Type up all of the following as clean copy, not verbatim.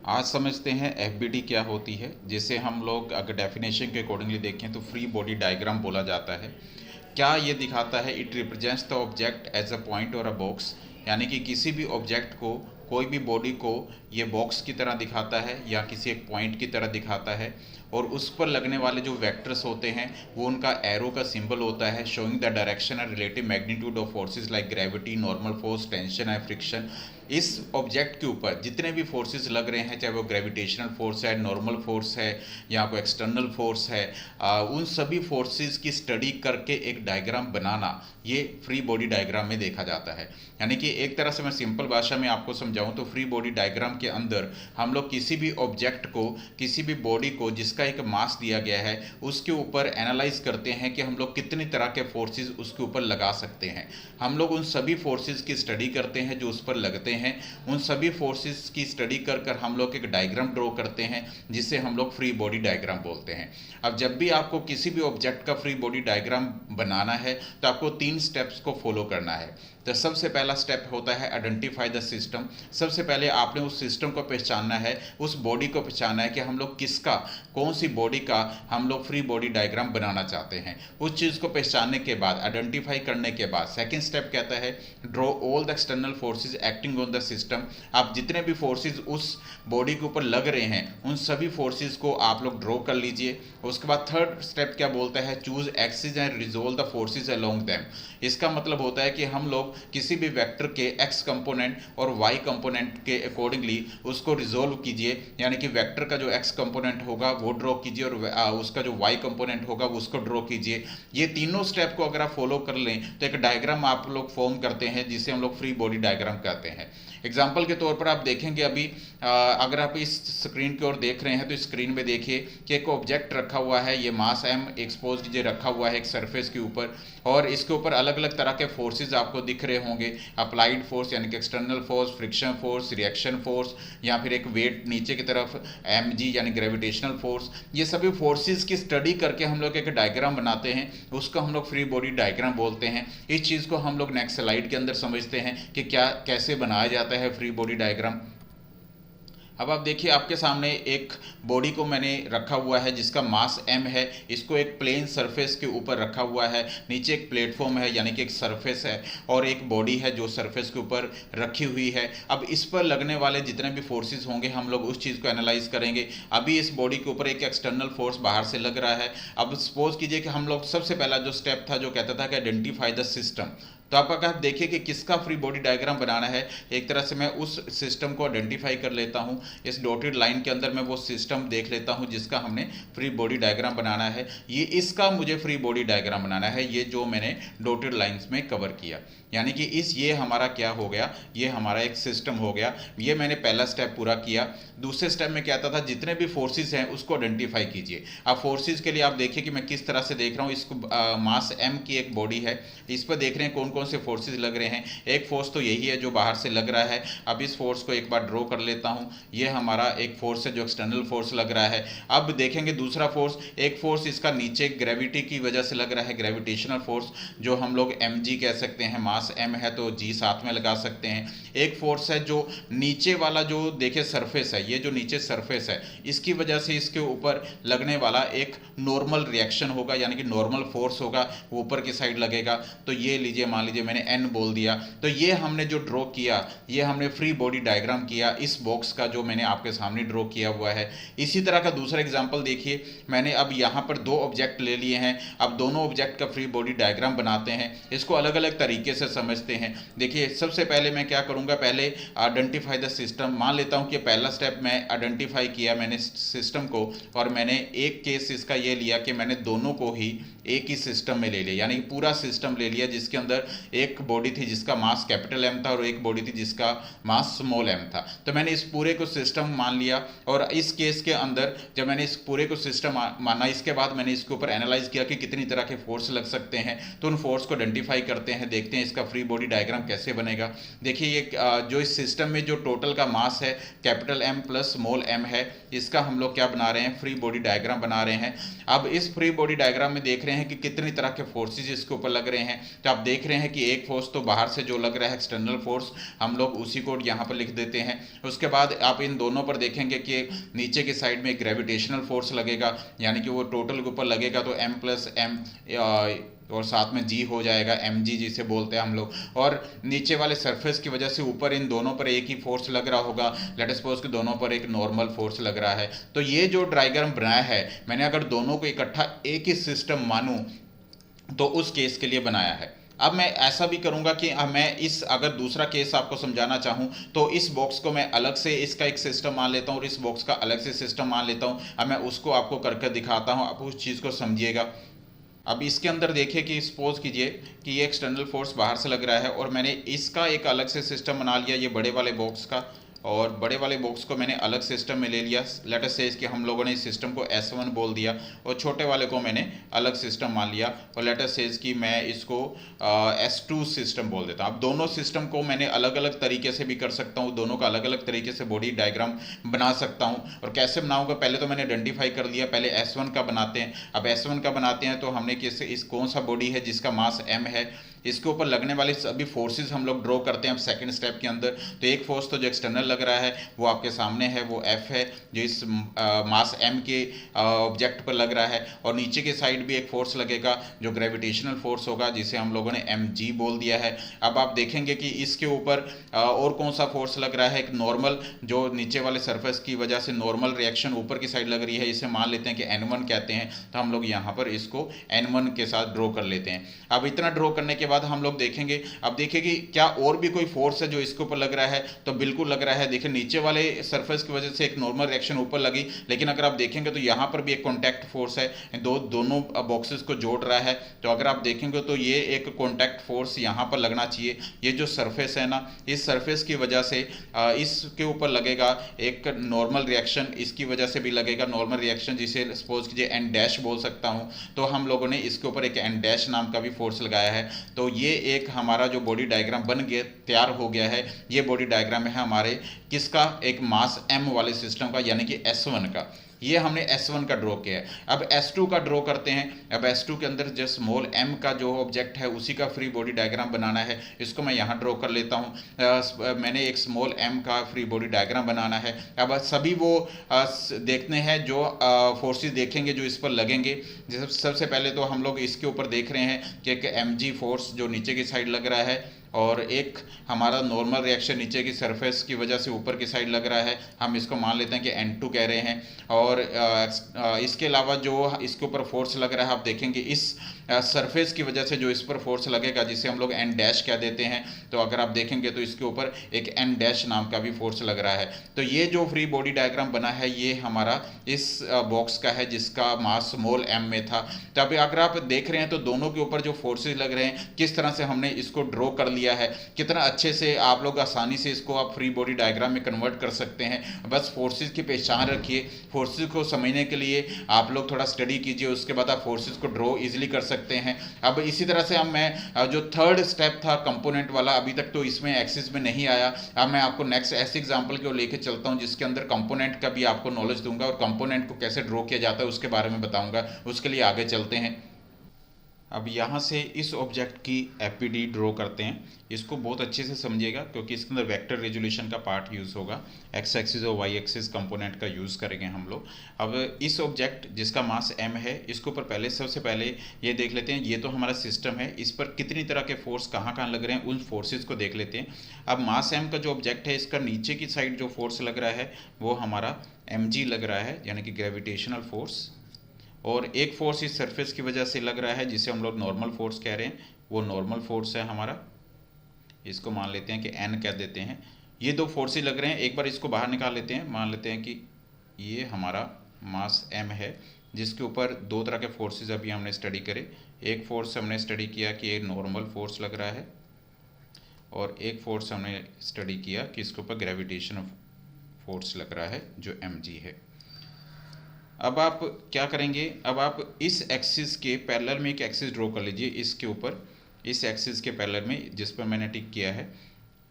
आज समझते हैं एफबीडी क्या होती है। जिसे हम लोग अगर डेफिनेशन के अकॉर्डिंगली देखें तो फ्री बॉडी डायग्राम बोला जाता है। क्या ये दिखाता है? It represents the object as a point और अ बॉक्स, यानी कि किसी भी ऑब्जेक्ट को, कोई भी बॉडी को ये बॉक्स की तरह दिखाता है या किसी एक पॉइंट की तरह दिखाता है। और उस पर लगने वाले जो वेक्टर्स होते हैं वो उनका एरो का सिंबल होता है, showing the direction and relative magnitude of forces like gravity, normal force, tension and friction. इस ऑब्जेक्ट के ऊपर जितने भी फोर्सेस लग रहे हैं, चाहे वो ग्रेविटेशनल फोर्स है, नॉर्मल फोर्स है या कोई एक्सटर्नल फोर्स है, उन सभी फोर्सेस की स्टडी करके एक डायग्राम बनाना, ये फ्री बॉडी डायग्राम में देखा जाता है। यानी कि एक तरह से मैं सिंपल भाषा में आपको समझाऊं तो फ्री बॉडी डायग्राम के अंदर हम लोग किसी भी ऑब्जेक्ट को, किसी भी बॉडी को जिसका एक मास दिया गया है, उसके ऊपर एनालाइज करते हैं कि हम लोग कितनी तरह के फोर्सेस उसके ऊपर लगा सकते हैं। हम लोग उन सभी फोर्सेस की स्टडी करते हैं जो उस पर लगते हैं। उन सभी फोर्सेस की स्टडी कर कर हम लोग एक डायग्राम ड्रॉ करते हैं जिसे हम लोग फ्री बॉडी डायग्राम बोलते हैं। अब जब भी आपको किसी भी ऑब्जेक्ट का फ्री बॉडी डायग्राम बनाना है तो आपको 3 स्टेप्स को फॉलो करना है। तो सबसे पहला स्टेप होता है आइडेंटिफाई द सिस्टम। सबसे पहले आपने उस सिस्टम को पहचानना है, उस बॉडी को पहचानना है कि हम लोग किसका, कौन सी बॉडी का हम लोग फ्री बॉडी डायग्राम बनाना चाहते हैं। उस चीज़ को पहचानने के बाद, आइडेंटिफाई करने के बाद सेकेंड स्टेप कहता है draw all the external forces acting on the system. आप जितने भी फोर्सेज उस बॉडी के ऊपर लग रहे हैं उन सभी फोर्सेज को आप लोग ड्रॉ कर लीजिए। उसके बाद थर्ड स्टेप क्या बोलता है? Choose axis and resolve the forces along them. इसका मतलब होता है कि हम लोग किसी भी वेक्टर के एक्स कंपोनेंट और वाई कंपोनेंट के अकॉर्डिंगली उसको रिजोल्व कीजिए। यानी कि वेक्टर का जो एक्स कंपोनेंट होगा वो ड्रॉ कीजिए और उसका जो वाई कंपोनेंट होगा उसको ड्रॉ कीजिए। ये तीनों स्टेप को अगर आप फॉलो कर लें तो एक डायग्राम आप लोग फॉर्म करते हैं जिसे हम लोग फ्री बॉडी डायग्राम कहते हैं। एग्जाम्पल के तौर पर आप देखेंगे अभी अगर आप इस स्क्रीन की ओर देख रहे हैं तो स्क्रीन में देखिए कि एक ऑब्जेक्ट रखा हुआ है, ये मास एम एक्सपोज कीजिए रखा हुआ है एक सरफेस के ऊपर, और इसके ऊपर अलग अलग तरह के फोर्सेज आपको दिख रहे होंगे। अप्लाइड फोर्स यानी कि external force, friction force, reaction force, या फिर एक वेट नीचे की तरफ एम जी यानी ग्रेविटेशनल फोर्स। ये सभी फोर्सेज की स्टडी करके हम लोग एक डायग्राम बनाते हैं, उसको हम लोग फ्री बॉडी डायग्राम बोलते हैं। इस चीज़ को हम लोग नेक्स्ट स्लाइड के अंदर समझते हैं कि क्या कैसे बनाया जाता है फ्री बॉडी डायग्राम। अब आप देखिए आपके सामने एक बॉडी को मैंने रखा हुआ है जिसका मास m है। इसको एक प्लेन सरफेस के ऊपर रखा हुआ है, नीचे एक प्लेटफॉर्म है यानी कि एक सरफेस है, और एक बॉडी है जो सरफेस के ऊपर रखी हुई है। अब इस पर लगने वाले जितने भी फोर्सेस होंगे हम लोग उस चीज़ को एनालाइज करेंगे। अभी इस बॉडी के ऊपर एक एक्सटर्नल फोर्स बाहर से लग रहा है। अब सपोज कीजिए कि हम लोग सबसे पहला जो स्टेप था जो कहता था कि आइडेंटिफाई द सिस्टम, तो आप अगर देखिए कि किसका फ्री बॉडी डायग्राम बनाना है, एक तरह से मैं उस सिस्टम को आइडेंटिफाई कर लेता हूं। इस डॉटेड लाइन के अंदर मैं वो सिस्टम देख लेता हूं जिसका हमने फ्री बॉडी डायग्राम बनाना है। ये इसका मुझे फ्री बॉडी डायग्राम बनाना है, ये जो मैंने डॉटेड लाइंस में कवर किया। यानी कि ये हमारा क्या हो गया, ये हमारा एक सिस्टम हो गया। ये मैंने पहला स्टेप पूरा किया। दूसरे स्टेप में क्या था, जितने भी फोर्सेस हैं उसको आइडेंटिफाई कीजिए। अब फोर्सेस के लिए आप देखिए कि मैं किस तरह से देख रहा हूँ। इसको मास m की एक बॉडी है, इस पर देख रहे हैं कौन कौन से फोर्सेस लग रहे हैं। एक फोर्स तो यही है जो बाहर से लग रहा है। अब इस फोर्स को एक बार ड्रॉ कर लेता हूँ। ये हमारा एक फोर्स है जो एक्सटर्नल फोर्स लग रहा है। अब देखेंगे दूसरा फोर्स, एक फोर्स इसका नीचे ग्रेविटी की वजह से लग रहा है, ग्रेविटेशनल फोर्स जो हम लोग mg कह सकते हैं। मास m है तो g साथ में लगा सकते हैं। एक फोर्स है जो नीचे वाला, जो देखिए सरफेस है, ये जो नीचे सरफेस है इसकी वजह से इसके ऊपर लगने वाला एक नॉर्मल रिएक्शन होगा, यानी कि नॉर्मल फोर्स होगा, वो ऊपर की साइड लगेगा। तो ये लीजिए, मान लीजिए मैंने n बोल दिया। तो ये हमने जो ड्रॉ किया, ये हमने फ्री बॉडी डायग्राम किया इस बॉक्स का जो मैंने आपके सामने ड्रॉ किया हुआ है। इसी तरह का दूसरा एग्जांपल देखिए, मैंने अब यहाँ पर 2 ऑब्जेक्ट ले लिए हैं। अब दोनों ऑब्जेक्ट का फ्री बॉडी डायग्राम बनाते हैं, इसको अलग अलग तरीके से समझते हैं। देखिए सबसे पहले मैं क्या करूँगा, पहले आइडेंटिफाई द सिस्टम। मान लेता हूँ कि पहला स्टेप मैं आइडेंटिफाई किया मैंने सिस्टम को, और मैंने एक केस इसका ये लिया कि मैंने दोनों को ही एक ही सिस्टम में ले लिया, यानी कि पूरा सिस्टम ले लिया जिसके अंदर एक बॉडी थी जिसका मास कैपिटल M था और एक बॉडी थी जिसका मास स्मॉल m था। तो मैंने इस पूरे को सिस्टम मान लिया, और इस केस के अंदर जब मैंने इस पूरे को सिस्टम माना, इसके बाद मैंने इसके ऊपर एनालाइज किया कि कितनी तरह के फोर्स लग सकते हैं। तो उन फोर्स को आइडेंटिफाई करते हैं, देखते हैं इसका फ्री बॉडी डायग्राम कैसे बनेगा। देखिए ये जो इस सिस्टम में जो टोटल का मास है capital M plus small m है, इसका हम लोग क्या बना रहे हैं, फ्री बॉडी डायग्राम बना रहे हैं। अब इस फ्री बॉडी डायग्राम में देख रहे रहे हैं कि कितनी तरह के फोर्सेज इसके ऊपर लग रहे हैं। तो आप देख रहे हैं कि एक फोर्स तो बाहर से जो लग रहा है एक्सटर्नल फोर्स, हम लोग उसी को यहाँ पर लिख देते हैं। उसके बाद आप इन दोनों पर देखेंगे कि नीचे की साइड में एक ग्रेविटेशनल फोर्स लगेगा, यानी कि वो टोटल के ऊपर लगेगा तो m प्लस एम और साथ में जी हो जाएगा, एम जी जिसे बोलते हैं हम लोग। और नीचे वाले सरफेस की वजह से ऊपर इन दोनों पर एक ही फोर्स लग रहा होगा, लेट अस सपोज कि दोनों पर एक नॉर्मल फोर्स लग रहा है। तो ये जो डायग्राम बनाया है मैंने, अगर दोनों को इकट्ठा एक ही सिस्टम मानूं तो उस केस के लिए बनाया है। अब मैं ऐसा भी करूंगा कि मैं इस अगर दूसरा केस आपको समझाना चाहूं तो इस बॉक्स को मैं अलग से इसका एक सिस्टम मान लेता हूं और इस बॉक्स का अलग से सिस्टम मान लेता हूं। अब मैं उसको आपको करके दिखाता हूं, आप उस चीज़ को समझिएगा। अब इसके अंदर देखिए कि सपोज कीजिए कि ये एक्सटर्नल फोर्स बाहर से लग रहा है और मैंने इसका एक अलग से सिस्टम बना लिया, ये बड़े वाले बॉक्स का, और बड़े वाले बॉक्स को मैंने अलग सिस्टम में ले लिया। लेट अस से कि हम लोगों ने इस सिस्टम को S1 बोल दिया और छोटे वाले को मैंने अलग सिस्टम मान लिया, और लेट अस से कि मैं इसको S2 सिस्टम बोल देता हूँ। अब दोनों सिस्टम को मैंने अलग अलग तरीके से भी कर सकता हूँ, दोनों का अलग अलग तरीके से बॉडी डायग्राम बना सकता हूँ। और कैसे बनाऊँगा, पहले तो मैंने आइडेंटिफाई कर लिया, पहले S1 का बनाते हैं। अब S1 का बनाते हैं तो हमने इस कौन सा बॉडी है जिसका मास m है, इसके ऊपर लगने वाले सभी फोर्सेस हम लोग ड्रॉ करते हैं अब सेकंड स्टेप के अंदर। तो एक फोर्स तो जो एक्सटर्नल लग रहा है वो आपके सामने है, वो F है जो इस मास m के ऑब्जेक्ट पर लग रहा है। और नीचे के साइड भी एक फोर्स लगेगा जो ग्रेविटेशनल फोर्स होगा, जिसे हम लोगों ने mg बोल दिया है। अब आप देखेंगे कि इसके ऊपर और कौन सा फोर्स लग रहा है, एक नॉर्मल जो नीचे वाले सरफेस की वजह से नॉर्मल रिएक्शन ऊपर की साइड लग रही है, इसे मान लेते हैं कि n1 कहते हैं। तो हम लोग यहाँ पर इसको n1 के साथ ड्रॉ कर लेते हैं। अब इतना ड्रॉ करने के बाद हम लोग देखेंगे, अब देखिए कि क्या और भी कोई फोर्स है जो इसके ऊपर लग रहा है, तो बिल्कुल लग रहा है। देखिए नीचे वाले सरफेस की वजह से एक नॉर्मल रिएक्शन ऊपर लगी, लेकिन अगर आप देखेंगे तो यहाँ पर भी एक कॉन्टैक्ट फोर्स है, दोनों बॉक्सेस को जोड़ रहा है। तो अगर आप देखेंगे तो ये एक कॉन्टैक्ट फोर्स यहाँ पर लगना चाहिए। ये जो सरफेस है ना, इस सरफेस की वजह से इसके ऊपर लगेगा एक नॉर्मल रिएक्शन, इसकी वजह से भी लगेगा नॉर्मल रिएक्शन, जिसे सपोज कीजिए एन डैश बोल सकता हूँ। तो हम लोगों ने इसके ऊपर एक एन डैश नाम का भी फोर्स लगाया है। तो ये एक हमारा जो बॉडी डायग्राम बन गया, तैयार हो गया है। ये बॉडी डायग्राम है हमारे किसका, एक मास m वाले सिस्टम का, यानी कि S1 का। ये हमने S1 का ड्रॉ किया है। अब S2 का ड्रॉ करते हैं। अब S2 के अंदर जो स्मॉल m का जो ऑब्जेक्ट है उसी का फ्री बॉडी डायग्राम बनाना है। इसको मैं यहाँ ड्रॉ कर लेता हूँ। मैंने एक स्मॉल m का फ्री बॉडी डायग्राम बनाना है। अब सभी वो देखते हैं जो फोर्सेस देखेंगे जो इस पर लगेंगे। जैसे सबसे पहले तो हम लोग इसके ऊपर देख रहे हैं कि एक mg फोर्स जो नीचे की साइड लग रहा है, और एक हमारा नॉर्मल रिएक्शन नीचे की सरफेस की वजह से ऊपर की साइड लग रहा है, हम इसको मान लेते हैं कि N2 कह रहे हैं। और इसके अलावा जो इसके ऊपर फोर्स लग रहा है, आप देखेंगे इस सरफेस की वजह से जो इस पर फोर्स लगेगा, जिसे हम लोग N डैश कह देते हैं। तो अगर आप देखेंगे तो इसके ऊपर एक N डैश नाम का भी फोर्स लग रहा है। तो ये जो फ्री बॉडी डायग्राम बना है ये हमारा इस बॉक्स का है जिसका मास स्मॉल m में था। तब अगर आप देख रहे हैं तो दोनों के ऊपर जो फोर्सेज लग रहे हैं, किस तरह से हमने इसको ड्रॉ कर लिया है, कितना अच्छे से आप लोग आसानी से इसको आप फ्री बॉडी डायग्राम में कन्वर्ट कर सकते हैं। बस फोर्सेज की पहचान रखिए, फोर्सेज को समझने के लिए आप लोग थोड़ा स्टडी कीजिए, उसके बाद आप फोर्सेज को ड्रॉ इजीली कर सकते हैं। अब इसी तरह से मैं जो थर्ड स्टेप था कंपोनेंट वाला, अभी तक तो इसमें एक्सिस में नहीं आया। अब मैं आपको नेक्स्ट ऐसे एग्जांपल को लेके चलता हूं जिसके अंदर कंपोनेंट का भी आपको नॉलेज दूंगा और कंपोनेंट को कैसे ड्रॉ किया जाता है उसके बारे में बताऊंगा। उसके लिए आगे चलते हैं। अब यहाँ से इस ऑब्जेक्ट की एपीडी ड्रॉ करते हैं। इसको बहुत अच्छे से समझिएगा क्योंकि इसके अंदर वेक्टर रेजोल्यूशन का पार्ट यूज़ होगा। एक्स एक्सिस और वाई एक्सिस कंपोनेंट का यूज़ करेंगे हम लोग। अब इस ऑब्जेक्ट जिसका मास m है, इसके ऊपर पहले सबसे पहले ये देख लेते हैं, ये तो हमारा सिस्टम है, इस पर कितनी तरह के फोर्स कहाँ कहाँ लग रहे हैं, उन फोर्सेज को देख लेते हैं। अब मास m का जो ऑब्जेक्ट है, इसका नीचे की साइड जो फोर्स लग रहा है वो हमारा mg लग रहा है, यानी कि ग्रेविटेशनल फोर्स। और एक फोर्स इस सरफेस की वजह से लग रहा है जिसे हम लोग नॉर्मल फोर्स कह रहे हैं, वो नॉर्मल फोर्स है हमारा। इसको मान लेते हैं कि n कह देते हैं। ये दो फोर्सेस लग रहे हैं, एक बार इसको बाहर निकाल लेते हैं। मान लेते हैं कि ये हमारा मास m है जिसके ऊपर दो तरह के फोर्सेस अभी हमने स्टडी करे। एक फोर्स हमने स्टडी किया कि एक नॉर्मल फोर्स लग रहा है, और एक फोर्स हमने स्टडी किया कि इसके ऊपर ग्रेविटेशन फोर्स लग रहा है जो mg है। अब आप क्या करेंगे, अब आप इस एक्सिस के पैरेलल में एक एक्सिस ड्रॉ कर लीजिए। इसके ऊपर, इस एक्सिस के पैरेलल में जिस पर मैंने टिक किया है,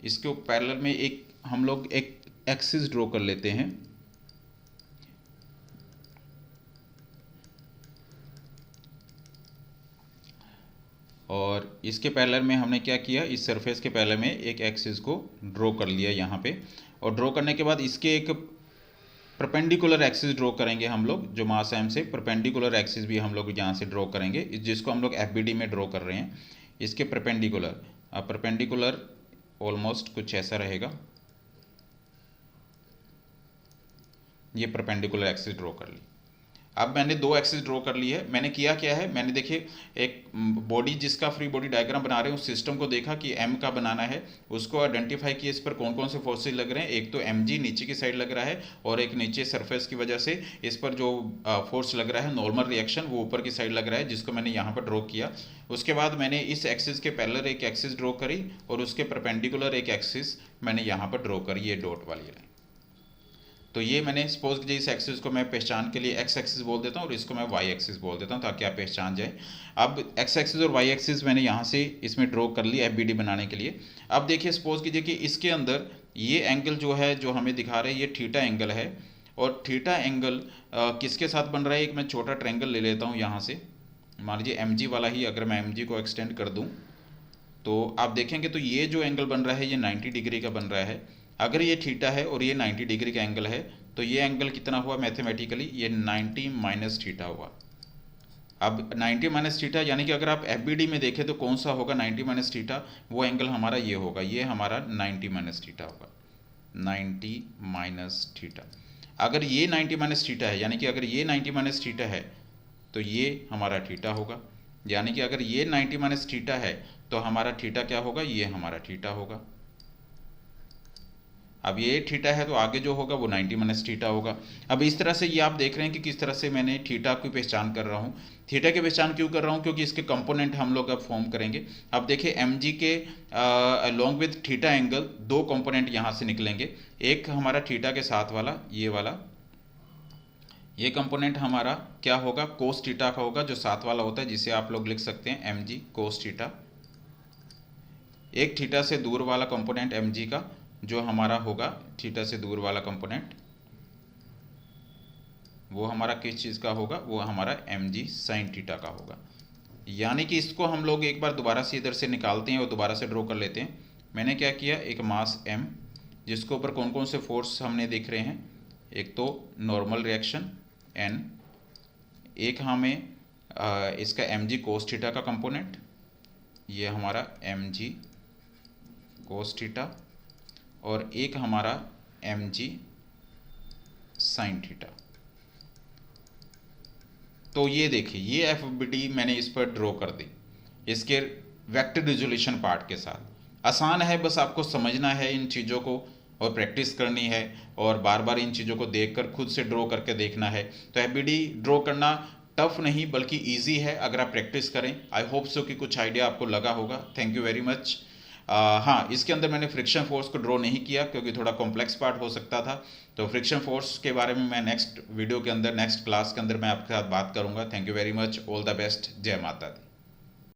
इसके पैरेलल में एक हम लोग एक एक्सिस ड्रॉ कर लेते हैं। और इसके पैरेलल में हमने क्या किया, इस सरफेस के पैरेलल में एक एक्सिस को ड्रॉ कर लिया यहाँ पे, और ड्रॉ करने के बाद इसके एक परपेंडिकुलर एक्सिस ड्रॉ करेंगे हम लोग, जो मास एम से परपेंडिकुलर एक्सिस भी हम लोग यहाँ से ड्रॉ करेंगे, जिसको हम लोग एफबीडी में ड्रॉ कर रहे हैं। इसके परपेंडिकुलर ऑलमोस्ट कुछ ऐसा रहेगा, ये परपेंडिकुलर एक्सिस ड्रॉ कर ली। अब मैंने दो एक्सिस ड्रॉ कर ली है। मैंने किया क्या है, मैंने देखिए एक बॉडी जिसका फ्री बॉडी डायग्राम बना रहे हैं उस सिस्टम को देखा कि एम का बनाना है, उसको आइडेंटिफाई किया इस पर कौन कौन से फोर्सेज लग रहे हैं। एक तो एम जी नीचे की साइड लग रहा है, और एक नीचे सरफेस की वजह से इस पर जो फोर्स लग रहा है नॉर्मल रिएक्शन, वो ऊपर की साइड लग रहा है, जिसको मैंने यहाँ पर ड्रॉ किया। उसके बाद मैंने इस एक्सिस के पैरेलल एक एक्सिस ड्रॉ करी, और उसके परपेंडिकुलर एक एक्सिस मैंने यहाँ पर ड्रॉ करी, ये डॉट वाली लाइन। तो ये मैंने सपोज कीजिए इस एक्सिस को मैं पहचान के लिए एक्स एक्सिस बोल देता हूँ, और इसको मैं वाई एक्सिस बोल देता हूँ, ताकि आप पहचान जाए। अब एक्स एक्सिस और वाई एक्सिस मैंने यहाँ से इसमें ड्रॉ कर ली एफबीडी बनाने के लिए। अब देखिए सपोज कीजिए कि इसके अंदर ये एंगल जो है, जो हमें दिखा रहे हैं, ये थीटा एंगल है, और थीटा एंगल किसके साथ बन रहा है। एक मैं छोटा ट्रायंगल ले लेता हूँ यहाँ से, मान लीजिए एम जी वाला ही, अगर मैं एम जी को एक्सटेंड कर दूँ तो आप देखेंगे तो ये जो एंगल बन रहा है ये 90 डिग्री का बन रहा है। अगर ये थीटा है और ये 90 डिग्री का एंगल है, तो ये एंगल कितना हुआ मैथमेटिकली, ये 90 माइनस थीटा हुआ। अब 90 माइनस थीटा यानी कि अगर आप एफबीडी में देखें तो कौन सा होगा 90 माइनस थीटा, वो एंगल हमारा ये होगा, ये हमारा 90 माइनस थीटा होगा, 90 माइनस थीटा। अगर ये 90 माइनस थीटा है, यानी कि अगर ये 90 माइनस थीटा है तो ये हमारा थीटा होगा, यानी कि अगर ये 90 माइनस थीटा है तो हमारा थीटा क्या होगा, ये हमारा थीटा होगा। अब ये थीटा है तो आगे जो होगा वो 90 माइनस थीटा होगा। अब इस तरह से ये आप देख रहे हैं कि किस तरह से मैंने थीटा की पहचान कर रहा हूँ। थीटा की पहचान क्यों कर रहा हूँ, क्योंकि इसके कंपोनेंट हम लोग अब फॉर्म करेंगे। अब देखिए एम जी के अलॉन्ग विद थीटा एंगल दो कंपोनेंट यहाँ से निकलेंगे। एक हमारा थीटा के साथ वाला, ये वाला, ये कंपोनेंट हमारा क्या होगा, कोस थीटा का होगा, जो साथ वाला होता है, जिसे आप लोग लिख सकते हैं एम जी कोस थीटा। एक थीटा से दूर वाला कंपोनेंट एम जी का जो हमारा होगा, थीटा से दूर वाला कंपोनेंट, वो हमारा किस चीज़ का होगा, वो हमारा एम जी साइन थीटा का होगा। यानी कि इसको हम लोग एक बार दोबारा से इधर से निकालते हैं और दोबारा से ड्रॉ कर लेते हैं। मैंने क्या किया, एक मास एम, जिसके ऊपर कौन कौन से फोर्स हमने देख रहे हैं, एक तो नॉर्मल रिएक्शन एन, एक हमें इसका एम जी कोस थीटा का कंपोनेंट, ये हमारा एम जी कोस थीटा, और एक हमारा एम जी साइन थीटा। तो ये देखिए ये एफबीडी मैंने इस पर ड्रॉ कर दी, इसके वेक्टर रिजोल्यूशन पार्ट के साथ। आसान है, बस आपको समझना है इन चीज़ों को और प्रैक्टिस करनी है, और बार बार इन चीज़ों को देखकर खुद से ड्रॉ करके देखना है। तो एफबीडी ड्रॉ करना टफ नहीं बल्कि इजी है अगर आप प्रैक्टिस करें। आई होप सो कि कुछ आइडिया आपको लगा होगा। Thank you very much. हाँ, इसके अंदर मैंने फ्रिक्शन फोर्स को ड्रॉ नहीं किया क्योंकि थोड़ा कॉम्प्लेक्स पार्ट हो सकता था। तो फ्रिक्शन फोर्स के बारे में मैं नेक्स्ट वीडियो के अंदर, नेक्स्ट क्लास के अंदर मैं आपके साथ बात करूंगा। Thank you very much, all the best, जय माता दी।